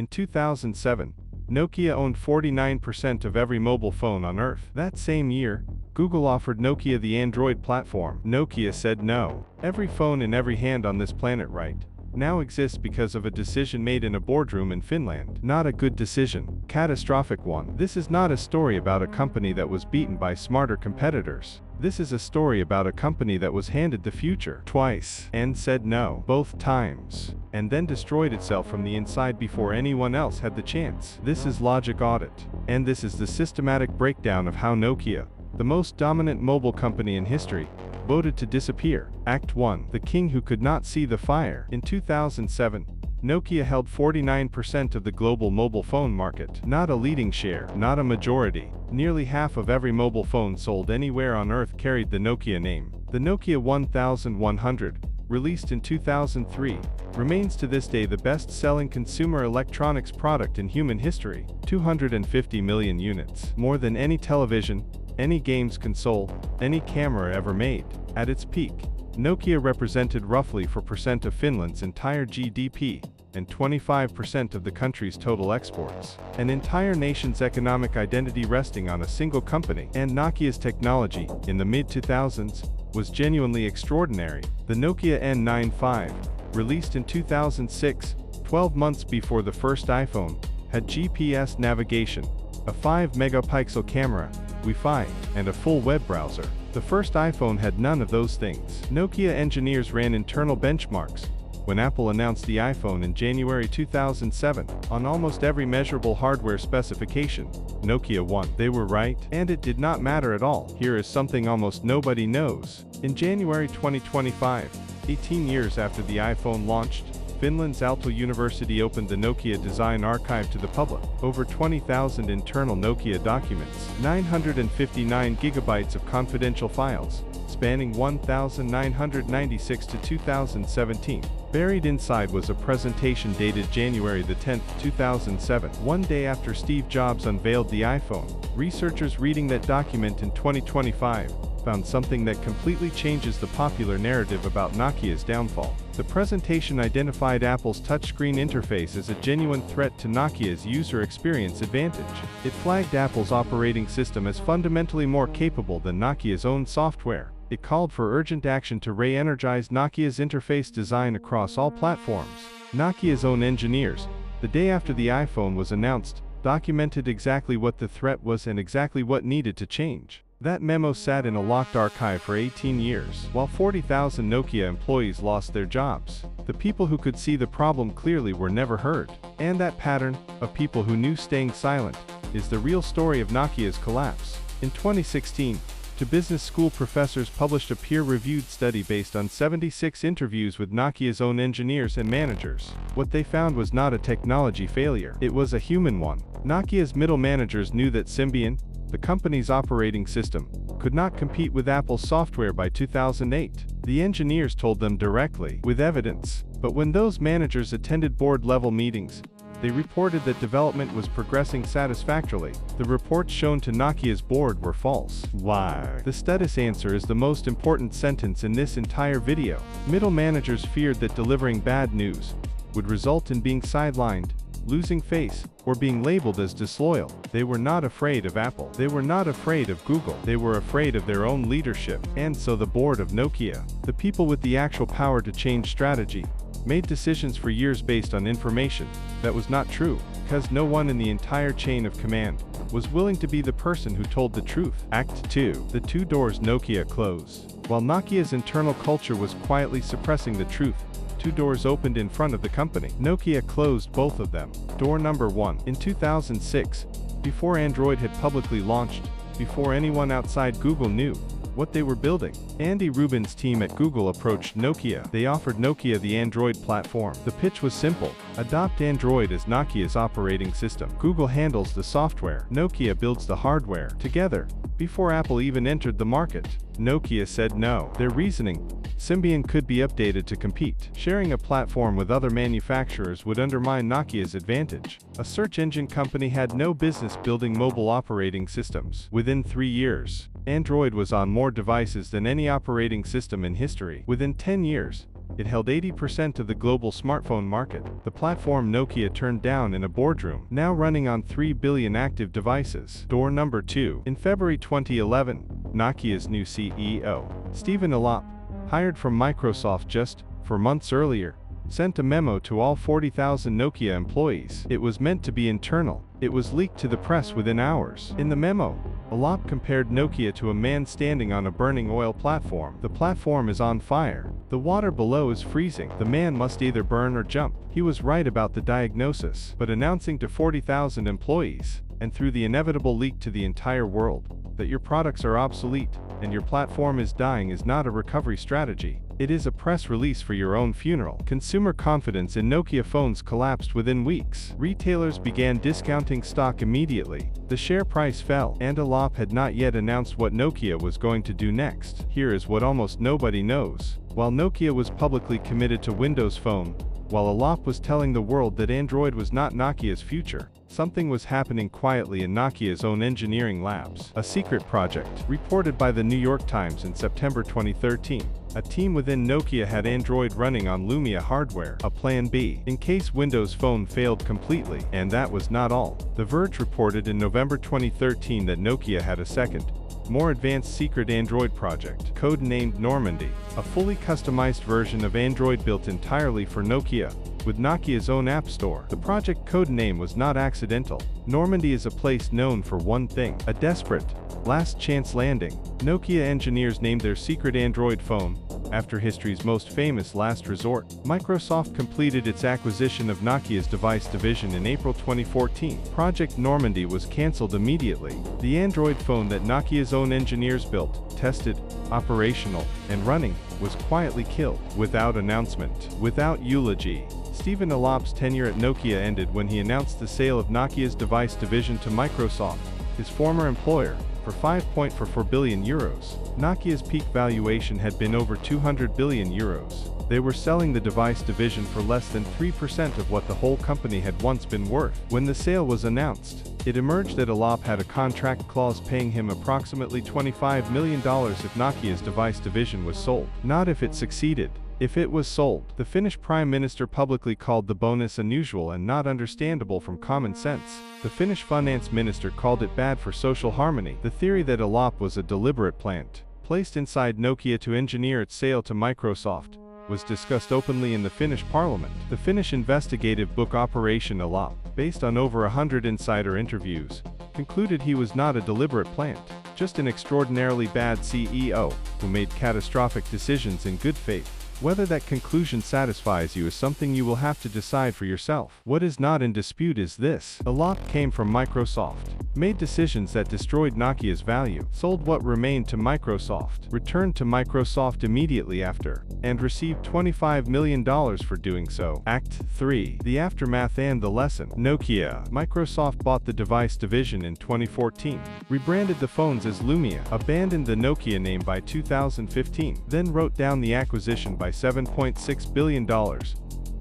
In 2007, Nokia owned 49% of every mobile phone on Earth. That same year, Google offered Nokia the Android platform. Nokia said no. Every phone in every hand on this planet right now exists because of a decision made in a boardroom in Finland. Not a good decision, catastrophic one. This is not a story about a company that was beaten by smarter competitors. This is a story about a company that was handed the future twice and said no both times, and then destroyed itself from the inside before anyone else had the chance. This is Logic Audit, and this is the systematic breakdown of how Nokia, the most dominant mobile company in history, voted to disappear. Act 1. The King Who Could Not See the Fire. In 2007, Nokia held 49% of the global mobile phone market. Not a leading share, not a majority. Nearly half of every mobile phone sold anywhere on Earth carried the Nokia name. The Nokia 1100, released in 2003, remains to this day the best-selling consumer electronics product in human history. 250 million units. More than any television, any games console, any camera ever made. At its peak, Nokia represented roughly 4% of Finland's entire GDP and 25% of the country's total exports. An entire nation's economic identity resting on a single company. And Nokia's technology, in the mid-2000s, was genuinely extraordinary. The Nokia N95, released in 2006, 12 months before the first iPhone, had GPS navigation, a 5-megapixel camera, Wi-Fi, and a full web browser. The first iPhone had none of those things. Nokia engineers ran internal benchmarks when Apple announced the iPhone in January 2007. On almost every measurable hardware specification, Nokia won. They were right, and it did not matter at all. Here is something almost nobody knows. In January 2025, 18 years after the iPhone launched, Finland's Aalto University opened the Nokia Design Archive to the public. Over 20,000 internal Nokia documents, 959 gigabytes of confidential files, spanning 1996 to 2017. Buried inside was a presentation dated January 10, 2007. One day after Steve Jobs unveiled the iPhone, researchers reading that document in 2025 found something that completely changes the popular narrative about Nokia's downfall. The presentation identified Apple's touchscreen interface as a genuine threat to Nokia's user experience advantage. It flagged Apple's operating system as fundamentally more capable than Nokia's own software. It called for urgent action to re-energize Nokia's interface design across all platforms. Nokia's own engineers, the day after the iPhone was announced, documented exactly what the threat was and exactly what needed to change. That memo sat in a locked archive for 18 years, while 40,000 Nokia employees lost their jobs. The people who could see the problem clearly were never heard. And that pattern, of people who knew staying silent, is the real story of Nokia's collapse. In 2016, Two business school professors published a peer-reviewed study based on 76 interviews with Nokia's own engineers and managers. What they found was not a technology failure, it was a human one. Nokia's middle managers knew that Symbian, the company's operating system, could not compete with Apple's software by 2008. The engineers told them directly, with evidence. But when those managers attended board-level meetings, they reported that development was progressing satisfactorily. The reports shown to Nokia's board were false. Why? The status answer is the most important sentence in this entire video. Middle managers feared that delivering bad news would result in being sidelined, losing face, or being labeled as disloyal. They were not afraid of Apple. They were not afraid of Google. They were afraid of their own leadership. And so the board of Nokia, the people with the actual power to change strategy, made decisions for years based on information that was not true, because no one in the entire chain of command was willing to be the person who told the truth. Act 2. The two doors Nokia closed. While Nokia's internal culture was quietly suppressing the truth, two doors opened in front of the company. Nokia closed both of them. Door number 1. In 2006, before Android had publicly launched, before anyone outside Google knew what they were building, Andy Rubin's team at Google approached Nokia. They offered Nokia the Android platform. The pitch was simple. Adopt Android as Nokia's operating system. Google handles the software. Nokia builds the hardware. Together, before Apple even entered the market. Nokia said no. Their reasoning: Symbian could be updated to compete. Sharing a platform with other manufacturers would undermine Nokia's advantage. A search engine company had no business building mobile operating systems. Within 3 years, Android was on more devices than any operating system in history. Within 10 years, It held 80% of the global smartphone market. The platform Nokia turned down in a boardroom, now running on 3 billion active devices. Door number 2. In February 2011, Nokia's new CEO, Stephen Alop, hired from Microsoft just 4 months earlier, sent a memo to all 40,000 Nokia employees. It was meant to be internal. It was leaked to the press within hours. In the memo, Alop compared Nokia to a man standing on a burning oil platform. The platform is on fire. The water below is freezing. The man must either burn or jump. He was right about the diagnosis, but announcing to 40,000 employees, and through the inevitable leak to the entire world, that your products are obsolete and your platform is dying is not a recovery strategy. It is a press release for your own funeral. Consumer confidence in Nokia phones collapsed within weeks. Retailers began discounting stock immediately. The share price fell, and Alop had not yet announced what Nokia was going to do next. Here is what almost nobody knows. While Nokia was publicly committed to Windows Phone, while Alop was telling the world that Android was not Nokia's future, something was happening quietly in Nokia's own engineering labs. A secret project, reported by the New York Times in September 2013. A team within Nokia had Android running on Lumia hardware, a plan B, in case Windows Phone failed completely. And that was not all. The Verge reported in November 2013 that Nokia had a second, more advanced secret Android project, codenamed Normandy, a fully customized version of Android built entirely for Nokia, with Nokia's own app store. The project code name was not accidental. Normandy is a place known for one thing: a desperate, last-chance landing. Nokia engineers named their secret Android phone after history's most famous last resort. Microsoft completed its acquisition of Nokia's device division in April 2014. Project Normandy was cancelled immediately. The Android phone that Nokia's own engineers built, tested, operational, and running, was quietly killed, without announcement, without eulogy. Stephen Alop's tenure at Nokia ended when he announced the sale of Nokia's device division to Microsoft, his former employer, for 5.44 billion euros. Nokia's peak valuation had been over 200 billion euros. They were selling the device division for less than 3% of what the whole company had once been worth. When the sale was announced, it emerged that Alop had a contract clause paying him approximately $25 million if Nokia's device division was sold. Not if it succeeded. If it was sold. The Finnish Prime Minister publicly called the bonus unusual and not understandable from common sense. The Finnish Finance Minister called it bad for social harmony. The theory that Alop was a deliberate plant, placed inside Nokia to engineer its sale to Microsoft, was discussed openly in the Finnish parliament. The Finnish investigative book Operation Alop, based on over 100 insider interviews, concluded he was not a deliberate plant, just an extraordinarily bad CEO who made catastrophic decisions in good faith. Whether that conclusion satisfies you is something you will have to decide for yourself. What is not in dispute is this: Alop came from Microsoft, made decisions that destroyed Nokia's value, sold what remained to Microsoft, returned to Microsoft immediately after, and received $25 million for doing so. Act 3. The aftermath and the lesson. Nokia. Microsoft bought the device division in 2014, rebranded the phones as Lumia, abandoned the Nokia name by 2015, then wrote down the acquisition by $7.6 billion,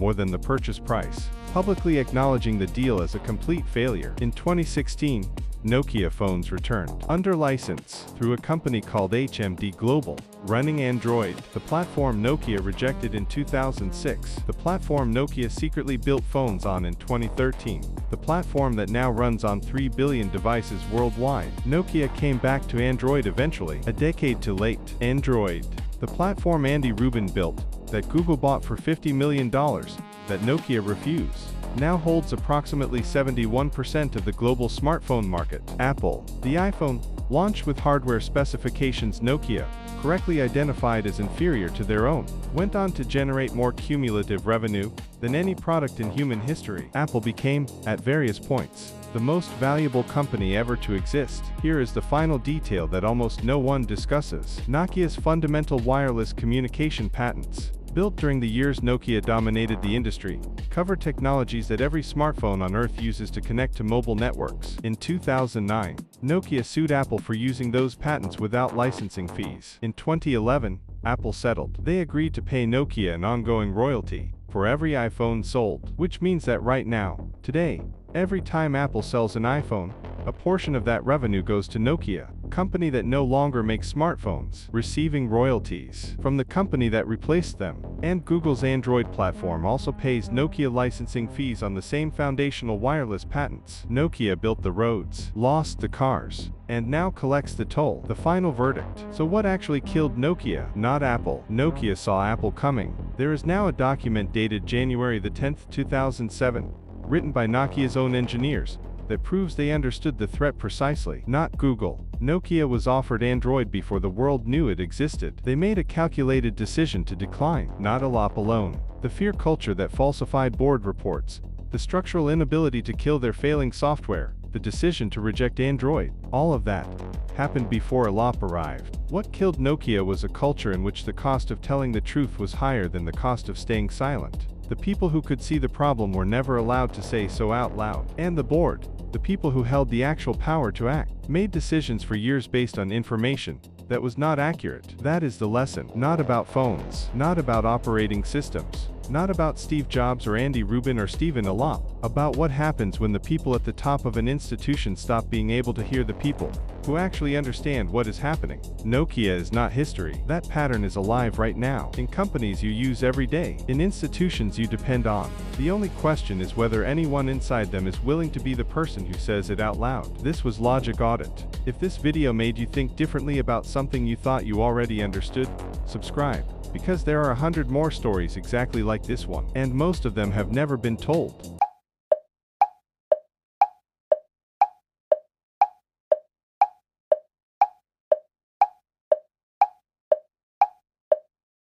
more than the purchase price, publicly acknowledging the deal as a complete failure. In 2016, Nokia phones returned, under license, through a company called HMD Global, running Android, the platform Nokia rejected in 2006, the platform Nokia secretly built phones on in 2013, the platform that now runs on 3 billion devices worldwide. Nokia came back to Android eventually, a decade too late. Android, the platform Andy Rubin built, that Google bought for $50 million, that Nokia refused, now holds approximately 71% of the global smartphone market. Apple. The iPhone, launched with hardware specifications Nokia correctly identified as inferior to their own, went on to generate more cumulative revenue than any product in human history. Apple became, at various points, the most valuable company ever to exist. Here is the final detail that almost no one discusses. Nokia's fundamental wireless communication patents, built during the years Nokia dominated the industry, cover technologies that every smartphone on Earth uses to connect to mobile networks. In 2009, Nokia sued Apple for using those patents without licensing fees. In 2011, Apple settled. They agreed to pay Nokia an ongoing royalty for every iPhone sold, which means that right now, today, every time Apple sells an iPhone, a portion of that revenue goes to Nokia. company that no longer makes smartphones, receiving royalties from the company that replaced them. And Google's Android platform also pays Nokia licensing fees on the same foundational wireless patents. Nokia built the roads, lost the cars, and now collects the toll. The final verdict. So what actually killed Nokia? Not Apple. Nokia saw Apple coming. There is now a document dated January the 10th, 2007, written by Nokia's own engineers, that proves they understood the threat precisely. Not Google. Nokia was offered Android before the world knew it existed. They made a calculated decision to decline. Not Alop alone. The fear culture that falsified board reports, the structural inability to kill their failing software, the decision to reject Android, all of that happened before Alop arrived. What killed Nokia was a culture in which the cost of telling the truth was higher than the cost of staying silent. The people who could see the problem were never allowed to say so out loud. And the board, the people who held the actual power to act, made decisions for years based on information that was not accurate. That is the lesson. Not about phones, not about operating systems, not about Steve Jobs or Andy Rubin or Stephen Alop, about what happens when the people at the top of an institution stop being able to hear the people who actually understand what is happening. Nokia is not history. That pattern is alive right now, in companies you use every day, in institutions you depend on. The only question is whether anyone inside them is willing to be the person who says it out loud. This was Logic Audit. If this video made you think differently about something you thought you already understood, subscribe, because there are 100 more stories exactly like this one, and most of them have never been told.